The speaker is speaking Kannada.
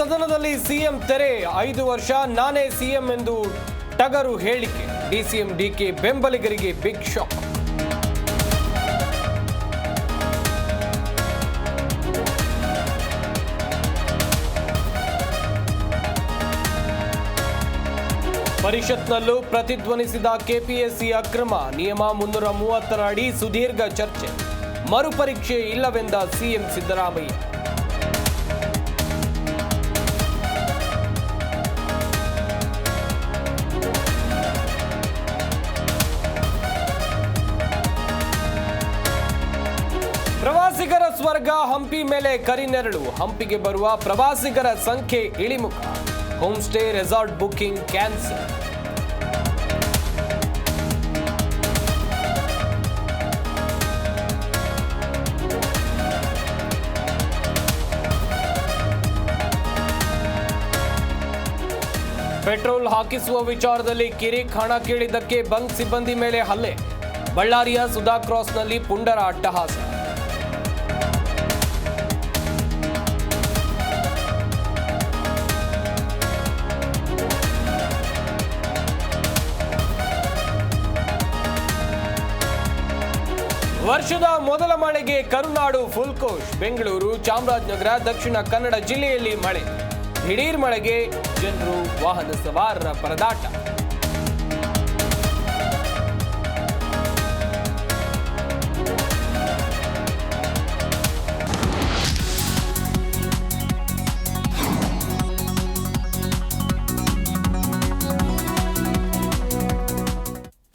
ಸದನದಲ್ಲಿ ಸಿಎಂ ತೆರೆ 5 ವರ್ಷ ನಾನೇ ಸಿಎಂ ಎಂದು ಟಗರು ಹೇಳಿಕೆ. ಡಿಸಿಎಂ ಡಿಕೆ ಬೆಂಬಲಿಗರಿಗೆ ಬಿಗ್ ಶಾಕ್. ಪರಿಷತ್ನಲ್ಲೂ ಪ್ರತಿಧ್ವನಿಸಿದ ಕೆಪಿಎಸ್ಸಿ ಅಕ್ರಮ. ನಿಯಮ 330 ಅಡಿ ಸುದೀರ್ಘ ಚರ್ಚೆ. ಮರುಪರೀಕ್ಷೆ ಇಲ್ಲವೆಂದ ಸಿಎಂ ಸಿದ್ದರಾಮಯ್ಯ. ಪ್ರವಾಸಿಗರ ಸ್ವರ್ಗ ಹಂಪಿ ಮೇಲೆ ಕರಿನೆರಳು. ಹಂಪಿಗೆ ಬರುವ ಪ್ರವಾಸಿಗರ ಸಂಖ್ಯೆ ಇಳಿಮುಖ. Home stay resort booking cancel. Petrol ಹಾಕಿಸುವ ವಿಚಾರದಲ್ಲಿ ಕಿರಿಕ್ ಹಣ ಕೇಳಿದ್ದಕ್ಕೆ ಬಂಕ್ ಸಿಬ್ಬಂದಿ ಮೇಲೆ ಹಲ್ಲೆ. ಬಳ್ಳಾರಿಯ ಸುಧಾ ಕ್ರಾಸ್ನಲ್ಲಿ ಪುಂಡರ ಅಟ್ಟಹಾಸ. ವರ್ಷದ ಮೊದಲ ಮಳೆಗೆ ಕರುನಾಡು ಫುಲ್ ಕೋಶ್. ಬೆಂಗಳೂರು, ಚಾಮರಾಜನಗರ, ದಕ್ಷಿಣ ಕನ್ನಡ ಜಿಲ್ಲೆಯಲ್ಲಿ ಮಳೆ. ದಿಢೀರ್ ಮಳೆಗೆ ಜನರು, ವಾಹನ ಸವಾರರ ಪರದಾಟ.